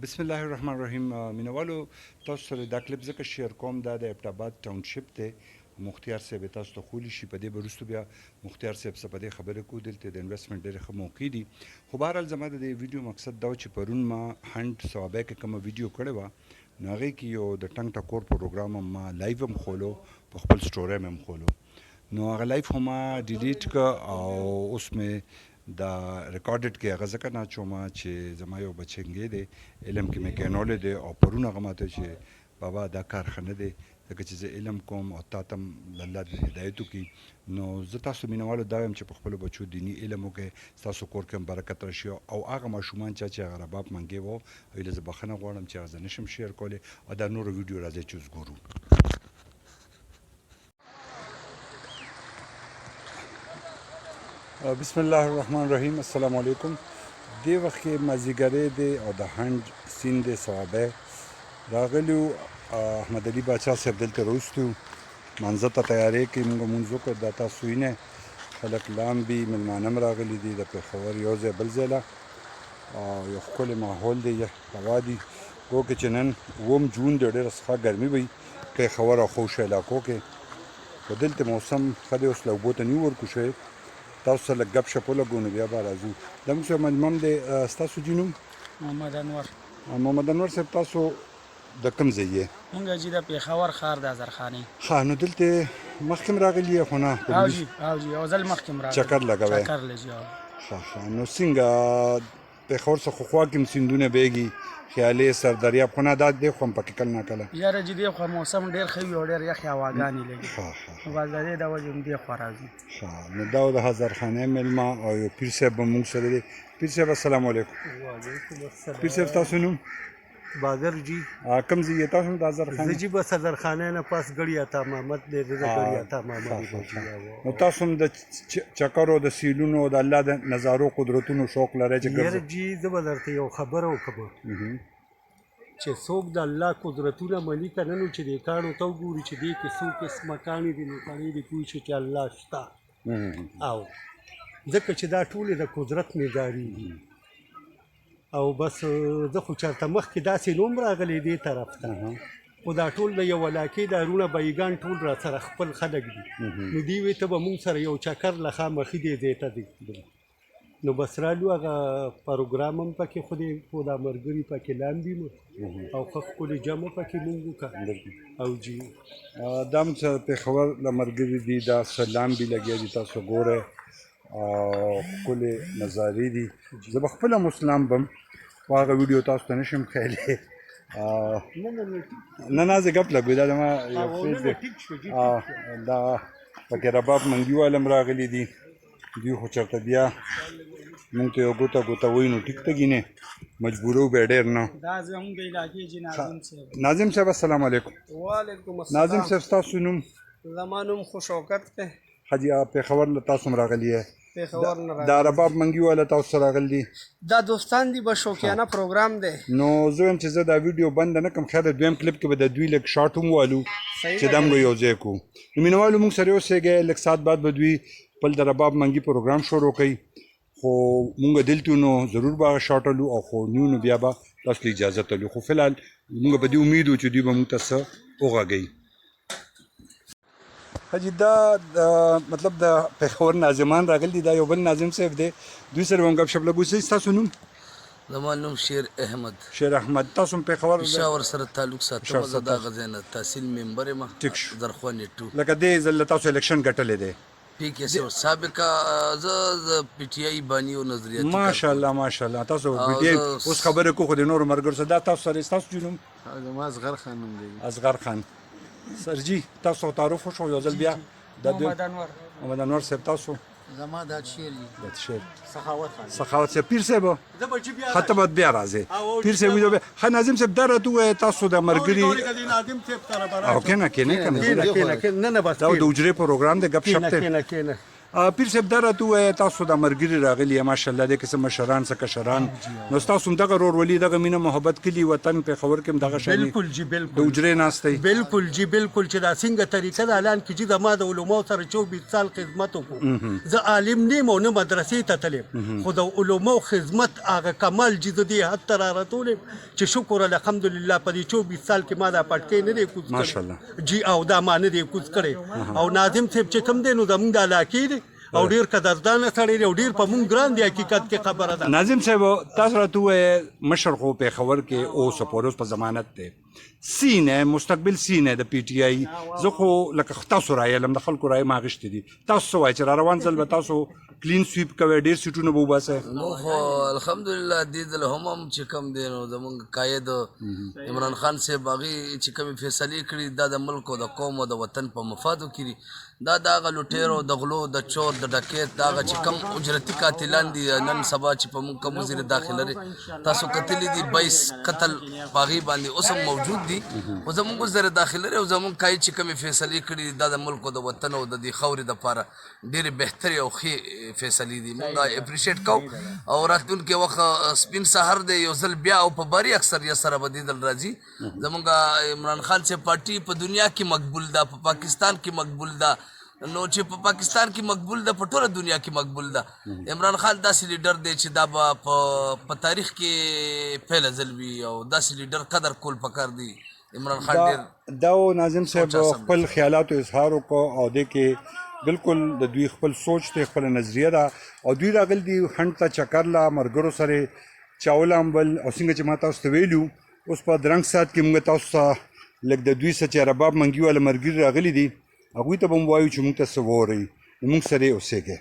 بسم الله الرحمن الرحیم. مینوالو تاسو سره دا کلیپ ځکه شیر کوم دا د ابټاباد ټاونشپ دی. مختیار صاحب تاسو ته خولی شي په دې وروسته بیا مختیار صاحب څه په دې خبره کو دلته د انویسټمنټ ډېرې ښه موقع دي. خو بهرحال زما د دې ویډیو مقصد دا چې پرون ما هند صوابه کې کومه ویډیو کړې وه نو هغې کې یو د ټنګ ټکور پروګرام هم ما لایو هم خولو په خپل سټوري مې هم خولو نو هغه لایو خو ما ډیلیټ کړه او اوس مې دا ریکارډډ کې هغه ځکه نه اچوم چې زما یو بچنګی دی علم کې مې کینولی دی او پرون هغه ماته چې بابا دا کار ښه نه دی ځکه چې زه علم کوم او تا ته هم الله دې هدایت وکړي نو زه تاسو مینهوالو دا یم چې په خپلو بچو دیني علم وکړئ ستاسو کور کې هم برکت راشي او هغه ماشومان چې هغه رباب منګې وو هغوی له زه بښنه غواړم چې هغه زه نشم شیر کولی او دا نورو ویډیو راځئ چې اوس ګورو. بسم الله الرحمن الرحیم. السلام علیکم. دې وخت کې مازدیګری دی او د هند سیند دی صوابه راغلي احمد علي باچا صاحب دلته راوستي وو مانځه ته تیاری کوي موږ لمونځ وکړ دا تاسو وینئ خلک لامبي میلمانه هم راغلي دي د پېښور یو ځای بل ځای له او یو ښکلی ماحول دی هوا دي ګو کې چې نن اووم جون دی ډېره څخه ګرمي به وي پېښور او خوش علاقو کې خو دلته موسم ښه دی اوس له اوبو ته نیو ورکو شوی تاسو سره لږ ګپ شپ ولګو نو بیا به راځو. دا موږ سره مجمم دی ستاسو جي نوم محمد انور. محمد انور صاحب تاسو د کوم ځای یې؟ مونږ چې د پېښور ښار د ازرخانۍ. ښه نو دلته مخکې هم راغلي یې خو نه او جي یو ځل مخکې هم راغلی چکر لګوی چکر لږ ښه نو څنګه پېښور څخه خوا کې هم سیندونه بهیږي خیالي سر دریاب خو نه دا دی خو هم پکې کله نه کله یاره چې دې خوا موسم ډېر ښه وي او ډېر یخې هواګانې لګي نو بس د دې د وجې هم دې خوا راځو. ښه نو دا د هزارخانۍ میلمه او یو پیر صاحب هم موږ سره دی. پیر صاحب السلام علیکم. وعلیکم السلام. پیر صاحب تاسو نوم؟ باگر جی. کوم ځای یې تاسو هم د هزارخانۍ؟ زه جی بس هزارخانۍ نه پاس ګړی عطا محمد دی د ګړی عطا محمد. نو تاسو هم د چکرو د سیلونو د الله د نظارو قدرتونو شوق لرئ چې یاره جی زه به درته یو خبره وکړم چې څوک د الله قدرتونه مني که نه نو چې دې کاڼو ته وګوري چې دې کې څو قسمه کاڼي دي نو کاڼي دې پوه شي چې الله شته او ځکه چې دا ټولې د قدرت نظارې دي او بس زه خو چېرته مخکې داسې نوم راغلی دې طرف ته خو دا ټول د یو علاقې دارونه بیګان ټول را سره خپل خلک دي نو دوی وی ته به مونږ سره یو چکر له خامخې دې ځای ته دی نو بس رالو هغه پروګرام هم پکې خو دې خو دا ملګري پکې لاندې مو او ښه ښکلې جمع پکې مونږ وکړه او جي دا هم چې پېښور له ملګري دي دا څه لامبي لګیا دي تاسو ګورئ او ښکلې نظارې دي. زه به خپله مسلم بم خو هغه ویډیو تاسو ته نشم ښیلی نه نه زه ګپ لګوي دا زما یو فیس دی دا پکې رباب منګي واله هم راغلي دي دوی خو چېرته بیا مونږ ته یو ګوته ګوته وایي نو ټیک ته ګینې مجبورو به ډېر نه. دا زموږ د علاقې چې ناظم صاحب. ناظم صاحب السلام علیکم. وعلیکم السلام. ناظم صاحب ستاسو نوم؟ زما نوم خو شوکت دی. حاجي پېښور له تاسو هم راغلي یې؟ پېښور نه راغلی. دا رباب منګي والا تاسو سره راغلي دي؟ دا دوستان دي به شوقیانه پروګرام دی نو زه وایم چې زه دا ویډیو بنده نه کړم خیر د دویم کلیپ کې به د دوی لږ شاټ هم والو چې دا موږ یو ځای کړو. نو مینهوالو موږ سره اوسېږئ لږ ساعت بعد به دوی خپل د رباب منګي پروګرام شروع کوي خو مونږ دلته نو ضرور به هغه شاټ الو او خو نیو نو بیا به تاسو له اجازت الو خو فلحال مونږ به دې امید وو چې دوی به مونږ ته څه وغږوي. حاجي دا مطلب د پېښور ناظمان راغلي دي دا یو بل ناظم صاحب دی دوی سره به هم ګپ شپ لګو. ستاسو نوم؟ زما نوم شیر احمد. شیر احمد. تاسو هم پېښور پېښور سره تعلق ساتم زه د هغه ځای نه تحصیل ممبر یم زرخوانې 2 لکه دې ځل تاسو الیکشن ګټلی دی پی کې سي سابقه زه پی ټی آی بانی او نظریاتي ماشاءالله ماشاءالله تاسو پی ټی آی اوس خبرې کو خو د نورو ملګرو سره دا تاسو سره ستاسو جنوم؟ زما اصغر خان نوم دی. اصغر خان. سرجي تاسو تعارف وشو یو ځل بیا محمد انور. محمد انور صاحب تاسو؟ زما دا شیر دی. دا شیر سخاوت خان. سخاوت صاحب. پیر صاحب زه به چې بیا خطبه بیا راځي پیر صاحب ویډیو ښه ناظم صاحب دا راته ووایه تاسو د ملګري ناظم صاحب سره به او کېنه کېنه نه نه بس دا د حجرې پروګرام دی ګپ شپ دی کېنه پیر صاحب دا راته ووایه تاسو د ملګري راغلي یې ماشاءالله دی که څه مشران څه کشران نو ستاسو هم دغه ورورولي دغه مینه محبت کلي وطن پېښور کې هم دغه شانې بالکل جی د بالکل حجرې ناست دی بالکل جی بالکل چې دا څنګه طریقه ده اعلان کې چې زما د علماو سره 24 سال خدمت وکړو زه عالم نیم او نه مدرسې ته تلم خو د علماو خدمت هغه کمال چې زه دې حد ته را رسولم چې شکر الحمدلله په دې 24 سال کې ما دا پټکې نه دی کوز کړی ماشاءالله. جی او دا ما نه دی کوز کړی او ناظم صاحب چې کوم دی نو زموږ د علاقې دی او ډېر قدردانه سړی دی او ډېر په مونږ ګران دی حقیقت کې خبره ده. ناظم صاحب تاسو راته ووایه مشر خو پېښور کې اوس په اوس په ضمانت دی سین مستقبل سین د پی ټی آی زه خو لکه تاسو رایلم د خلکو رای ما غشتې دي تاسو څه وایئ چې را روان ځل به تاسو کلین سویپ کوئ ډېر سیټونه به وباسئ نو خو الحمدلله دې دل هم چې کم دی نو زمونږ قاید عمران خان صاحب هغې چې کومې فیصلې کړي دا د ملک او د قوم او د وطن په مفادو کې دي دا د هغه لوټیرو د غلو د چور د ډکیت د هغه چې کم اجرتي قاتلان دي نن سبا چې په موږ کوم وزیر داخله لري تاسو کتلي دي 22 قتل په هغې باندې اوس هم موجود دي خو زموږ وزیر داخله لري او زموږ قاید چې کومې فیصلې کړي دا د ملک او د وطن او د دې خاورې دپاره ډېرې بهترې او ښې فیصلې دي موږ اپریشیټ کوو او راتلونکي وخت سپین سهار دی یو ځل بیا او په باري اکثریت سره به دې دل راځي زموږ عمران خان صاحب پارټي په دنیا کې مقبول ده په پاکستان کې مقبول ده نو چې په پاکستان کې مقبول ده په ټوله دنیا کې مقبول ده عمران خان داسې لیډر دی چې دا به په تاریخ کې پهله ځل وي او داسې لیډر قدر کول پکار دی عمران خان ډېر دا ناظم صاحب خپل خیالاتو اظهار وکړو او دې کې بالکل د دوی خپل سوچ ته خپل نظریه ده او دوی راغلي دي هند ته چکر لا ملګرو سره چاول امبل او څنګه چې ما تاسو ته ویلو اوس په درنګ سات کې موږ تاسو ته لږ د دوی څه چې رباب منګي والا ملګري راغلي دي هغوی ته به مو وایو چې موږ ته څه وورئ نو موږ سره یې اوسېږئ